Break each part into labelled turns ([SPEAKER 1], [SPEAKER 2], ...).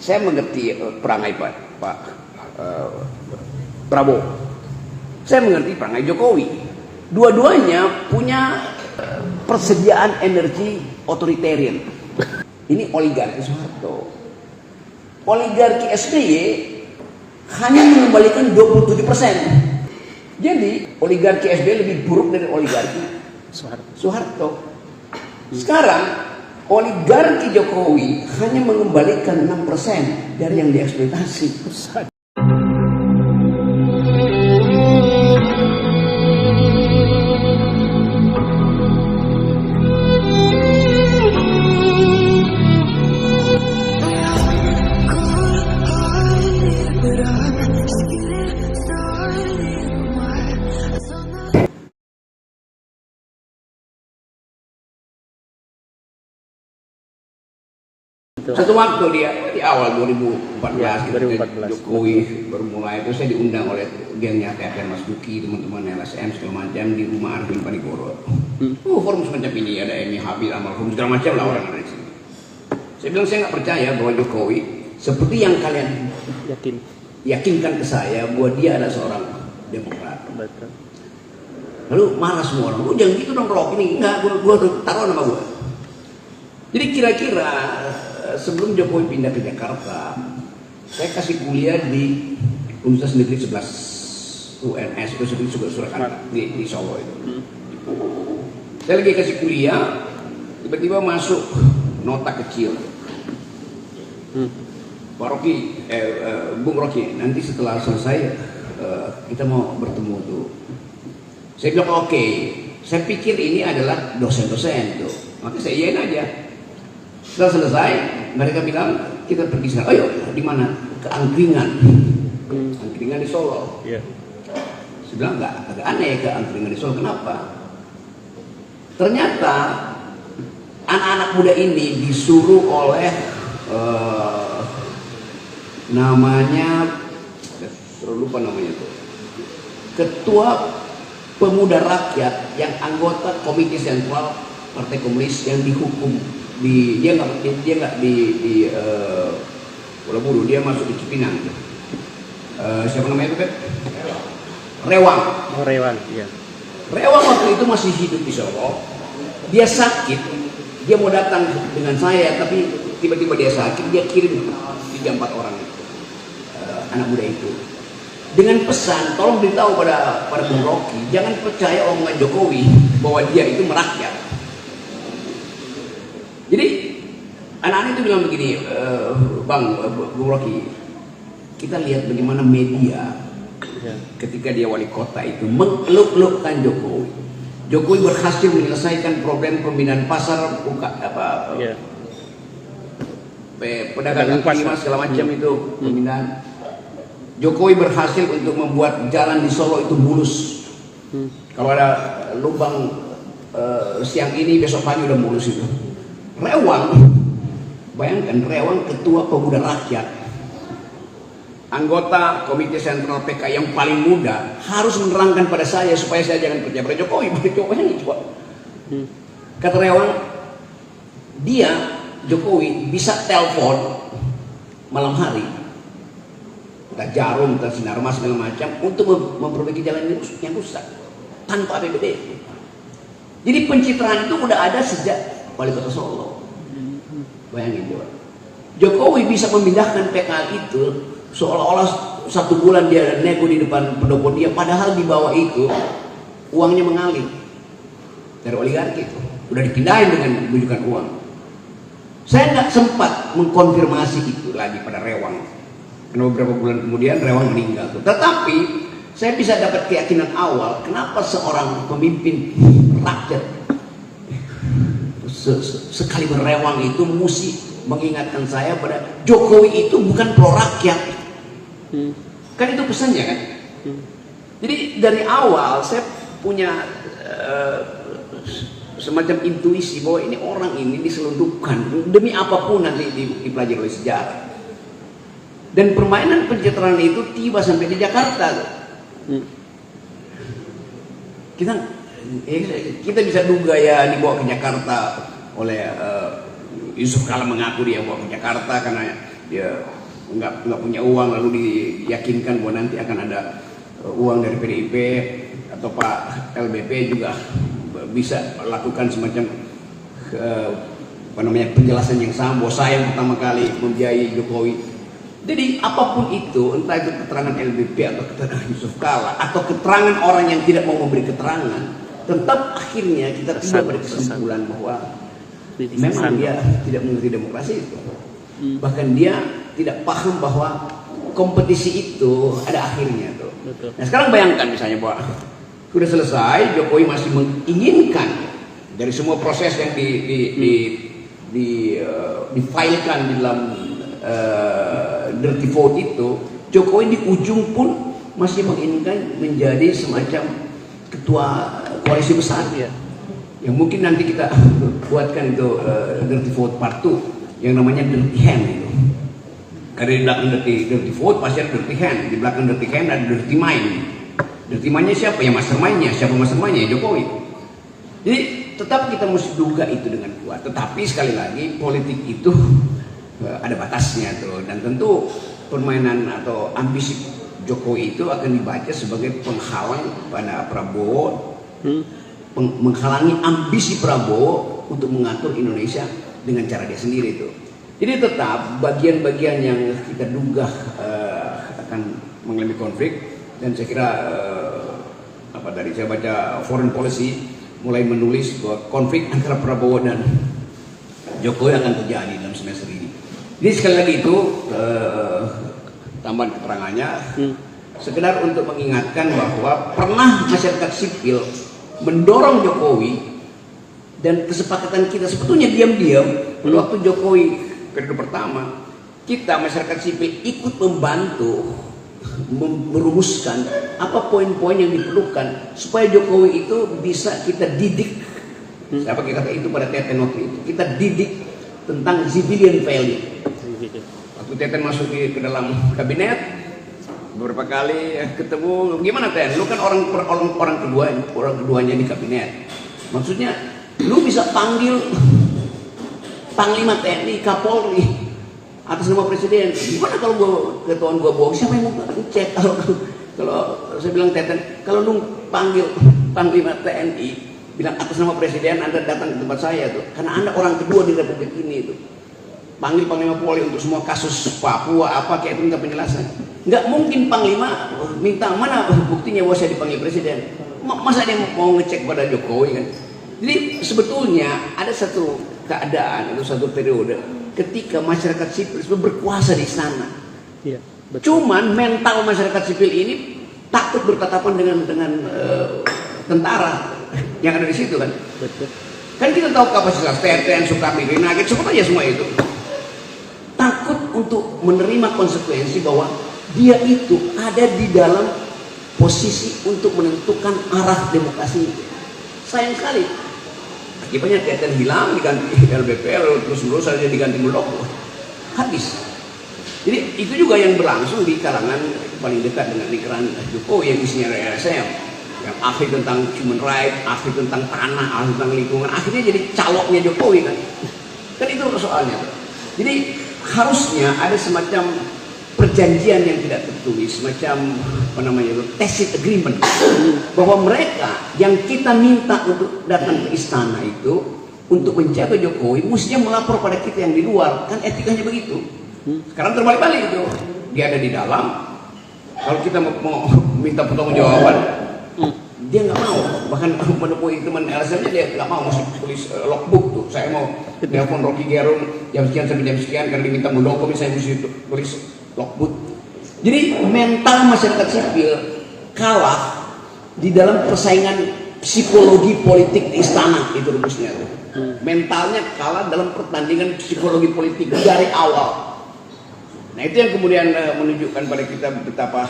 [SPEAKER 1] saya mengerti perangai Pak Prabowo. Saya mengerti perangai Jokowi. Dua-duanya punya persediaan energi otoritarian. Ini oligarki Soeharto. Oligarki SBY hanya mengembalikan 27%. Jadi oligarki SBY lebih buruk dari oligarki Soeharto. Sekarang oligarki Jokowi hanya mengembalikan 6% dari yang dieksploitasi. Satu waktu dia di awal 2014, ya, 2014 Jokowi baru mulai itu, saya diundang oleh gengnya TPN Mas Duki, teman-teman LSM segala macam di rumah Arvin Panigoro. Forum semacam ini ada Emi Habil, Amalhum segala macam lah orang ada di sini. Saya bilang saya nggak percaya bahwa Jokowi seperti yang kalian yakinkan ke saya bahwa dia adalah seorang demokrat. Betul. Lalu marah semua orang, jangan gitu dong Rock ini, enggak, gua taruh nama gua. Jadi kira-kira sebelum Jokowi pindah ke Jakarta, saya kasih kuliah di Universitas Negeri 11 UNS itu Surakarta di Solo itu. Saya lagi kasih kuliah, tiba-tiba masuk nota kecil. Pak Rocky, Bung Rocky, nanti setelah selesai kita mau bertemu tuh. Saya bilang oke. Saya pikir ini adalah dosen-dosen tuh, maka saya iyain aja. Setelah selesai, mereka bilang kita pergi sana. Ayo, di mana? Ke Angkringan. Angkringan di Solo. Yeah. Saya bilang agak aneh ke Angkringan di Solo. Kenapa? Ternyata anak-anak muda ini disuruh oleh namanya, lupa namanya tuh, Ketua Pemuda Rakyat yang anggota Komite Sentral Partai Komunis yang dihukum. Dia nggak di Pulau Buru, dia masuk di Cipinang. Siapa namanya itu kan? Rewang. Oh, Rewang, iya. Rewang waktu itu masih hidup di Solo. Dia sakit, dia mau datang dengan saya, tapi tiba-tiba dia sakit, dia kirim 3-4 orang anak muda itu dengan pesan, tolong beritahu pada Bung Rocky, jangan percaya omongan Jokowi bahwa dia itu merakyat. Jadi anak-anak itu bilang begini, Bung Rocky, kita lihat bagaimana media ketika dia wali kota itu mengeluk-elukkan Jokowi. Jokowi berhasil menyelesaikan problem pembinaan pasar, pedagang kaki lima segala macam itu pembinaan. Jokowi berhasil untuk membuat jalan di Solo itu mulus. Kalau ada lubang siang ini, besok pagi udah mulus itu. Rewang, bayangkan Rewang Ketua Pemuda Rakyat, anggota Komite Sentral PK yang paling muda, harus menerangkan pada saya supaya saya jangan percaya pada Jokowi. Bayangin coba. Kata Rewang, Jokowi bisa telepon malam hari, kita Jarum, kita Sinarmas segala macam untuk memperbaiki jalan yang rusak tanpa APBD. Jadi pencitraan itu udah ada sejak Wali Kota Solo. Bayangin coba. Jokowi bisa memindahkan PK itu seolah-olah 1 bulan dia nego di depan pendopo dia, padahal di bawah itu uangnya mengalir dari oligarki itu. Udah dipindahin dengan bujukan uang. Saya nggak sempat mengkonfirmasi itu lagi pada Rewang. Karena beberapa bulan kemudian Rewang meninggal. Tetapi saya bisa dapat keyakinan awal kenapa seorang pemimpin rakyat sekali berrewang itu mesti mengingatkan saya pada Jokowi itu bukan pro rakyat. Kan itu pesannya kan. Jadi dari awal saya punya semacam intuisi bahwa ini orang ini diselundupkan demi apapun nanti dipelajari oleh sejarah. Dan permainan pencitraan itu tiba sampai di Jakarta. Kita bisa duga ya dibawa ke Jakarta oleh Yusuf Kala, mengaku dia bawa ke Jakarta karena dia nggak punya uang lalu diyakinkan bahwa nanti akan ada uang dari PDIP atau Pak LBP juga bisa lakukan semacam penjelasan yang sama bahwa saya yang pertama kali membiayai Jokowi. Jadi apapun itu, entah itu keterangan LBP atau keterangan Yusuf Kala atau keterangan orang yang tidak mau memberi keterangan, tetap akhirnya kita tiba pada kesimpulan bahwa memang dia tidak mengerti demokrasi itu. Bahkan dia tidak paham bahwa kompetisi itu ada akhirnya tuh. Nah sekarang bayangkan misalnya bahwa sudah selesai, Jokowi masih menginginkan dari semua proses yang difilekan di dalam dirty vote itu, Jokowi di ujung pun masih menginginkan menjadi semacam ketua koalisi besar ya. Yang mungkin nanti kita buatkan itu dirty vote part 2 yang namanya dirty hand itu. Karena di belakang dirty vote pasti ada dirty hand, di belakang dirty hand ada dirty mind. Dirty mind-nya siapa? Ya mastermind-nya. Siapa mastermind-nya? Ya Jokowi. Jadi tetap kita mesti duga itu dengan kuat. Tetapi sekali lagi politik itu ada batasnya tuh, dan tentu permainan atau ambisi Jokowi itu akan dibaca sebagai penghalang pada Prabowo, menghalangi ambisi Prabowo untuk mengatur Indonesia dengan cara dia sendiri itu. Jadi tetap bagian-bagian yang kita duga akan mengalami konflik, dan saya kira saya baca Foreign Policy mulai menulis bahwa konflik antara Prabowo dan Jokowi akan terjadi dalam semester ini. Jadi sekali lagi itu tambahan keterangannya sekedar untuk mengingatkan bahwa pernah masyarakat sipil mendorong Jokowi, dan kesepakatan kita sebetulnya diam-diam waktu Jokowi periode pertama, kita masyarakat sipil ikut membantu merumuskan apa poin-poin yang diperlukan supaya Jokowi itu bisa kita didik. Saya pakai kata itu pada Teten waktu itu, kita didik tentang civilian value. Waktu Teten masuk ke dalam kabinet beberapa kali ketemu, gimana Ten? Lu kan orang keduanya di kabinet. Maksudnya lu bisa panggil Panglima TNI, Kapolri atas nama Presiden. Gimana kalau ketuaan gua bohong? Siapa yang mau cek? Kalau saya bilang Teten, kalau lu panggil Panglima TNI bilang atas nama Presiden, Anda datang ke tempat saya tuh, karena Anda orang kedua di Republik ini itu. Panggil Panglima Polri untuk semua kasus Papua apa kayak itu, minta penjelasan. Nggak mungkin Panglima minta mana buktinya bahwa saya dipanggil Presiden. Masa dia mau ngecek pada Jokowi kan? Jadi sebetulnya ada satu keadaan atau satu periode ketika masyarakat sipil berkuasa di sana. Iya, cuman mental masyarakat sipil ini takut bertatapan dengan tentara yang ada di situ kan. Betul. Kan kita tahu kapasitas TNI, Sukarni, Rinagit, sebut aja semua itu. Takut untuk menerima konsekuensi bahwa dia itu ada di dalam posisi untuk menentukan arah demokrasi. Sayang sekali. Akibatnya Teten hilang, diganti LBP, terus saja diganti Muldoko. Habis. Jadi itu juga yang berlangsung di kalangan paling dekat dengan lingkaran Jokowi yang isinya RSM, yang ahli tentang human rights, ahli tentang tanah, ahli tentang lingkungan, akhirnya jadi caloknya Jokowi kan. Kan itu soalnya. Jadi harusnya ada semacam perjanjian yang tidak tertulis, semacam tacit agreement, bahwa mereka yang kita minta untuk datang ke istana itu untuk menjaga Jokowi mestinya melapor pada kita yang di luar, kan etikanya begitu. Sekarang terbalik-balik itu, dia ada di dalam, kalau kita mau minta pertanggungjawaban dia nggak mau, bahkan menemui teman LSM-nya dia nggak mau, masih tulis logbook tuh, saya mau telepon Rocky Gerung jam sekian sampai jam sekian karena diminta Muldoko, saya mesti tulis logbook. Jadi mental masyarakat sipil kalah di dalam persaingan psikologi politik di istana, itu rumusnya tuh. Mentalnya kalah dalam pertandingan psikologi politik dari awal. Nah itu yang kemudian menunjukkan pada kita betapa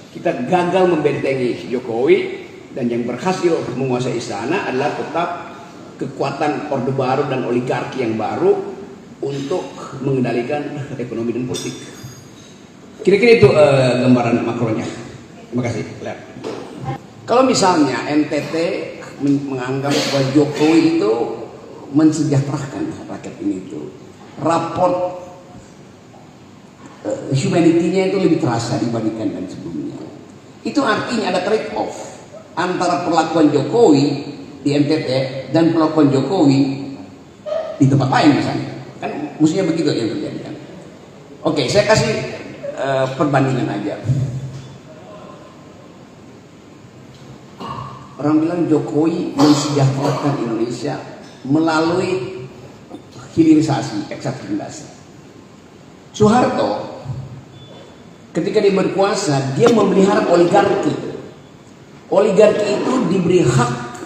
[SPEAKER 1] kita gagal membentengi Jokowi, dan yang berhasil menguasai istana adalah tetap kekuatan Orde Baru dan oligarki yang baru untuk mengendalikan ekonomi dan politik. Kira-kira itu gambaran makronya. Terima kasih. Lihat. Kalau misalnya NTT menganggap bahwa Jokowi itu mensejahterakan rakyat ini itu, raport humanity-nya itu lebih terasa dibandingkan dengan sebelumnya. Itu artinya ada trade off antara perlakuan Jokowi di NTT dan perlakuan Jokowi di tempat lain misalnya. Kan mestinya begitu yang terjadi kan. Oke, saya kasih perbandingan aja. Orang bilang Jokowi mensejahterakan Indonesia melalui hilirisasi, eksaktindasi. Soeharto ketika dia berkuasa, dia memelihara oligarki. Oligarki itu diberi hak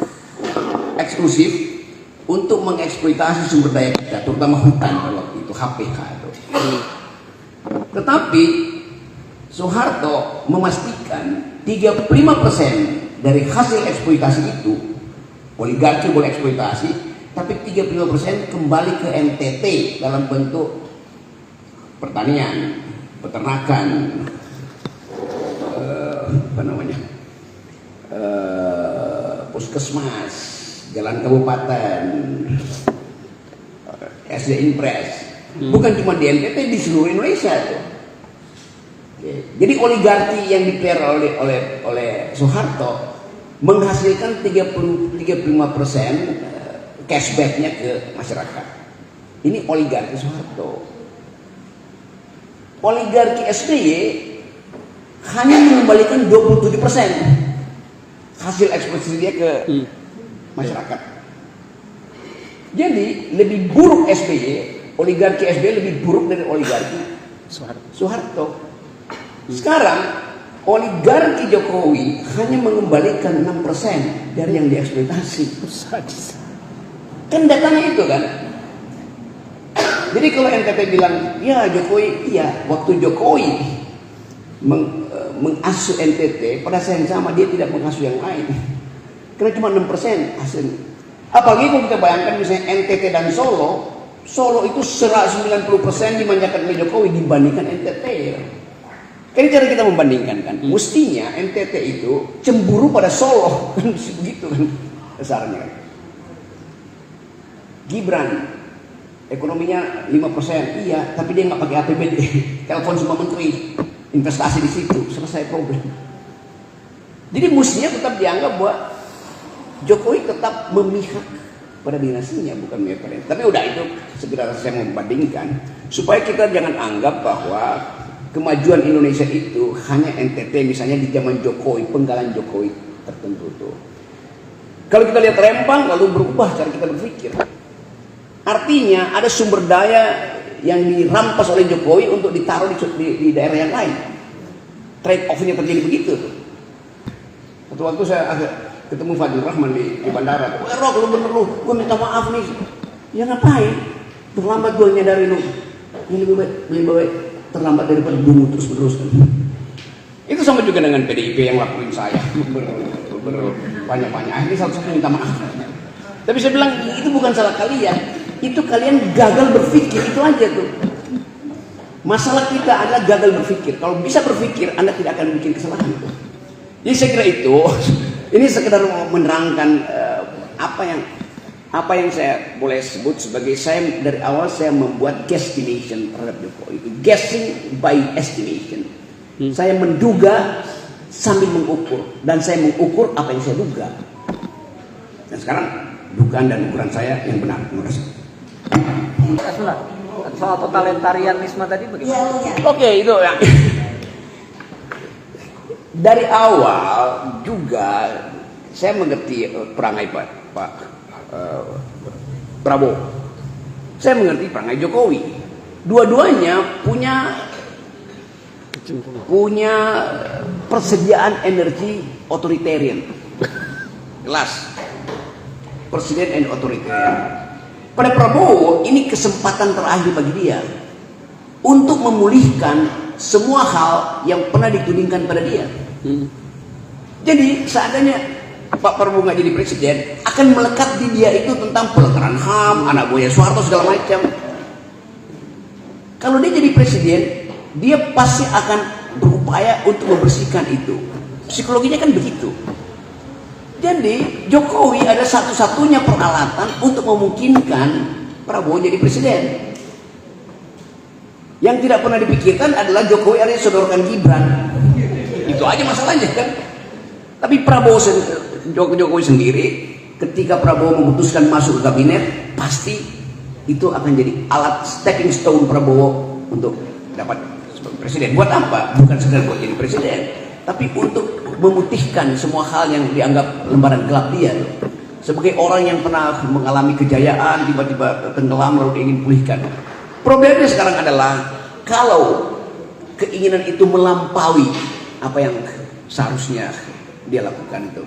[SPEAKER 1] eksklusif untuk mengeksploitasi sumber daya kita, terutama hutan pada waktu itu, HPH itu. Tetapi Soeharto memastikan 35% dari hasil eksploitasi itu, oligarki boleh eksploitasi, tapi 35% kembali ke NTT dalam bentuk pertanian, peternakan, puskesmas, jalan kabupaten, SD Impres. Bukan cuma di NTT, di seluruh Indonesia itu. Jadi oligarki yang dipelihara oleh Soeharto menghasilkan 35% cashbacknya ke masyarakat. Ini oligarki Soeharto. Oligarki SBY hanya mengembalikan 27% hasil eksploitasi dia ke masyarakat. Jadi lebih buruk SBY, oligarki SBY lebih buruk dari oligarki Soeharto. Sekarang oligarki Jokowi hanya mengembalikan 6% dari yang dieksploitasi. Kan datanya itu kan. Jadi kalau NTT bilang, ya Jokowi, iya, waktu Jokowi mengasuh NTT, pada saat yang sama dia tidak mengasuh yang lain. Karena cuma 6% hasil. Apalagi kalau kita bayangkan misalnya NTT dan Solo itu 90% dimanjakan oleh Jokowi dibandingkan NTT. Kan cara kita membandingkan kan. Mestinya NTT itu cemburu pada Solo, kan begitu kan dasarnya. Gibran ekonominya 5%, iya, tapi dia nggak pakai APBD. Telepon semua menteri, investasi di situ, selesai problem. Jadi mestinya tetap dianggap bahwa Jokowi tetap memihak pada dinasinya, bukan memihak pada. Tapi udah itu sekedar saya membandingkan supaya kita jangan anggap bahwa kemajuan Indonesia itu hanya NTT misalnya di zaman Jokowi, penggalan Jokowi tertentu tuh. Kalau kita lihat Rempang lalu berubah cara kita berpikir. Artinya ada sumber daya yang dirampas oleh Jokowi untuk ditaruh di daerah yang lain. Trade off-nya terjadi begitu. Satu waktu saya ketemu Fadil Rahman di bandara. Rok, lu bener lu, gue minta maaf nih. Ya ngapain? Terlambat gue nyadari lu. Ini lebih baik terlambat daripada bungu terus-menerus. Itu sama juga dengan PDIP yang lakuin saya. Banyak-banyak. Akhirnya satu-satu minta maaf. Tapi saya bilang itu bukan salah kalian. Itu kalian gagal berpikir, itu aja tuh. Masalah kita adalah gagal berpikir. Kalau bisa berpikir, Anda tidak akan bikin kesalahan itu. Jadi saya kira itu, ini sekedar menerangkan apa yang saya boleh sebut sebagai saya dari awal saya membuat guesstimation terhadap Jokowi. Itu guessing by estimation. Saya menduga sambil mengukur, dan saya mengukur apa yang saya duga. Dan sekarang dugaan dan ukuran saya yang benar. Terima kasih.
[SPEAKER 2] Soal totalitarianisme tadi bagaimana?
[SPEAKER 1] Oke, itu ya. Dari awal juga saya mengerti perangai Pak Prabowo. Saya mengerti perangai Jokowi. Dua-duanya punya persediaan energi otoritarian. Jelas. Presiden and otoritarian. Pada Prabowo ini kesempatan terakhir bagi dia untuk memulihkan semua hal yang pernah ditudingkan pada dia. Jadi seandainya Pak Prabowo nggak jadi presiden, akan melekat di dia itu tentang pelanggaran HAM, anak buahnya Soeharto segala macam. Kalau dia jadi presiden, dia pasti akan berupaya untuk membersihkan itu. Psikologinya kan begitu. Jadi Jokowi ada satu-satunya peralatan untuk memungkinkan Prabowo jadi presiden. Yang tidak pernah dipikirkan adalah Jokowi akhirnya sodorkan Gibran. Itu aja masalahnya kan. Tapi Jokowi sendiri, ketika Prabowo memutuskan masuk ke kabinet, pasti itu akan jadi alat stepping stone Prabowo untuk dapat sebagai presiden. Buat apa? Bukan sekedar buat jadi presiden, tapi untuk memutihkan semua hal yang dianggap lembaran gelap dia tuh. Sebagai orang yang pernah mengalami kejayaan, tiba-tiba tenggelam lalu ingin pulihkan. Problemnya sekarang adalah kalau keinginan itu melampaui apa yang seharusnya dia lakukan itu,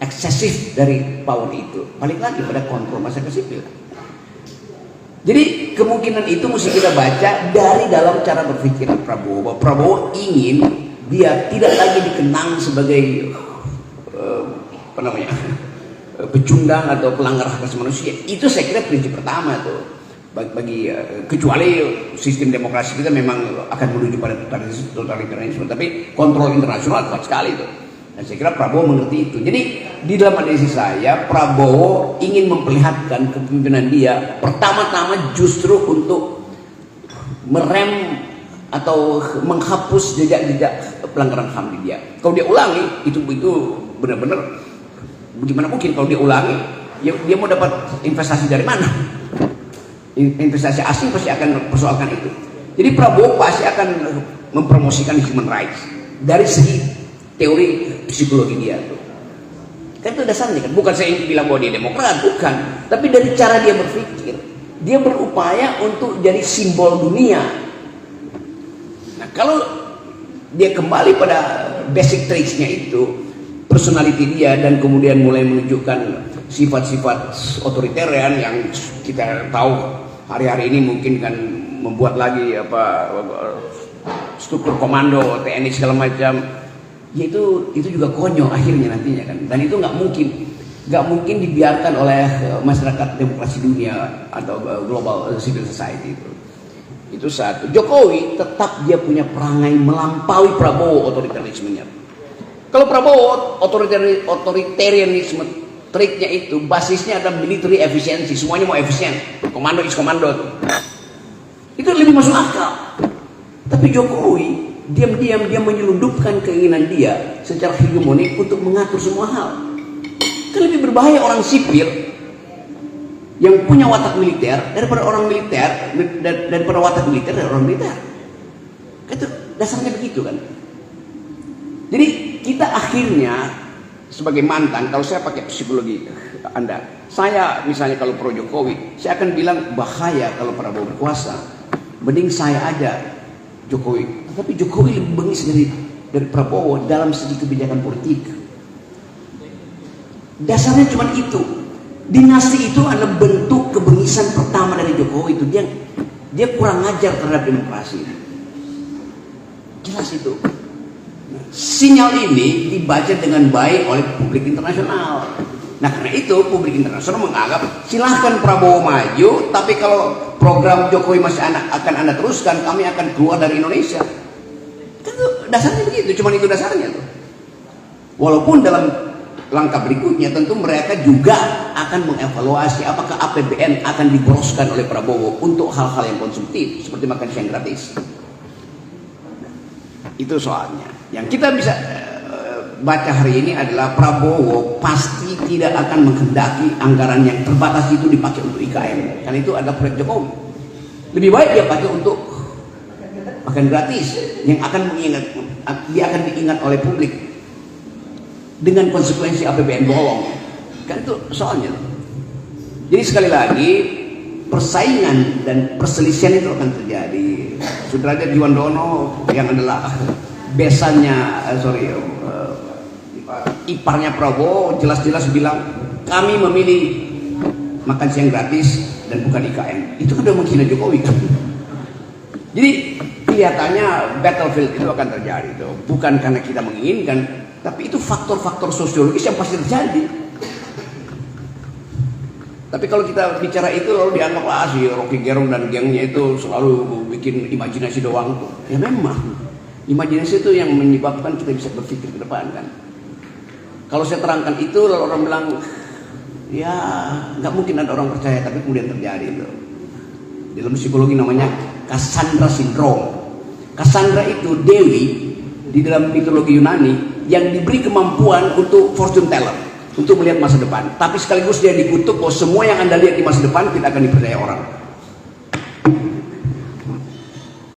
[SPEAKER 1] eksesif dari power itu, balik lagi pada kontrol masyarakat sipil. Jadi kemungkinan itu mesti kita baca dari dalam cara berpikir Prabowo. Prabowo ingin dia tidak lagi dikenang sebagai pecundang atau pelanggar hak asasi manusia. Itu saya kira prinsip pertama tuh. Bagi kecuali sistem demokrasi kita memang akan menuju pada totalitarisme, tapi kontrol internasional kuat sekali tuh. Dan saya kira Prabowo mengerti itu. Jadi di dalam analisis saya, Prabowo ingin memperlihatkan kepemimpinan dia pertama-tama justru untuk merem atau menghapus jejak-jejak pelanggaran HAM di dia. Kalau dia ulangi, itu benar-benar bagaimana mungkin kalau dia ulangi, dia mau dapat investasi dari mana? Investasi asing pasti akan persoalkan itu. Jadi Prabowo pasti akan mempromosikan human rights dari segi teori psikologi dia tuh. Kan itu dasarnya kan. Bukan saya bilang bahwa dia demokrat, bukan. Tapi dari cara dia berpikir, dia berupaya untuk jadi simbol dunia. Nah kalau dia kembali pada basic traits-nya itu, personality dia, dan kemudian mulai menunjukkan sifat-sifat otoritarian yang kita tahu hari-hari ini mungkin kan membuat lagi struktur komando TNI segala macam, ya itu juga konyol akhirnya nantinya kan. Dan itu nggak mungkin dibiarkan oleh masyarakat demokrasi dunia atau global civil society itu satu. Jokowi tetap dia punya perangai melampaui Prabowo otoritarismenya. Kalau Prabowo otoritarianisme triknya itu basisnya adalah military efficiency, semuanya mau efisien, komando is komando tuh. Itu lebih masuk akal. Tapi Jokowi diam-diam dia menyelundupkan keinginan dia secara hegemonik untuk mengatur semua hal. Kan lebih berbahaya orang sipil yang punya watak militer daripada orang militer daripada watak militer dari orang militer. Itu dasarnya begitu kan. Jadi kita akhirnya sebagai mantan, kalau saya pakai psikologi Anda, saya misalnya kalau pro Jokowi, saya akan bilang bahaya kalau Prabowo berkuasa. Mending saya aja Jokowi. Tapi Jokowi lebih bengis dari Prabowo dalam segi kebijakan politik. Dasarnya cuma itu. Dinasti itu adalah bentuk kebengisan pertama dari Jokowi itu. Dia kurang ngajar terhadap demokrasi. Jelas itu. Sinyal ini dibaca dengan baik oleh publik internasional. Nah karena itu publik internasional menganggap silahkan Prabowo maju, tapi kalau program Jokowi masih akan Anda teruskan, kami akan keluar dari Indonesia. Itu dasarnya begitu, cuma itu dasarnya tuh. Walaupun dalam langkah berikutnya tentu mereka juga akan mengevaluasi apakah APBN akan diboroskan oleh Prabowo untuk hal-hal yang konsumtif seperti makan siang gratis. Itu soalnya. Yang kita bisa baca hari ini adalah Prabowo pasti tidak akan menghendaki anggaran yang terbatas itu dipakai untuk IKN. Karena itu adalah proyek Jokowi. Lebih baik dia pakai untuk makan gratis yang dia akan diingat oleh publik dengan konsekuensi APBN bolong. Kan itu soalnya. Jadi sekali lagi persaingan dan perselisihan itu akan terjadi. Sudrajat Juwandono yang adalah iparnya Prabowo jelas-jelas bilang kami memilih makan siang gratis dan bukan IKN. Itu kan udah menghina Jokowi kan. Jadi kelihatannya battlefield itu akan terjadi itu bukan karena kita menginginkan, tapi itu faktor-faktor sosiologis yang pasti terjadi. Tapi kalau kita bicara itu lalu dianggap si Rocky Gerung dan gengnya itu selalu bikin imajinasi doang tuh. Ya memang imajinasi itu yang menyebabkan kita bisa berpikir ke depan kan. Kalau saya terangkan itu lalu orang bilang ya nggak mungkin ada orang percaya, tapi kemudian terjadi itu. Dalam psikologi namanya Cassandra syndrome. Cassandra itu dewi di dalam mitologi Yunani yang diberi kemampuan untuk fortune teller, untuk melihat masa depan. Tapi sekaligus dia dikutuk bahwa semua yang Anda lihat di masa depan tidak akan dipercaya orang.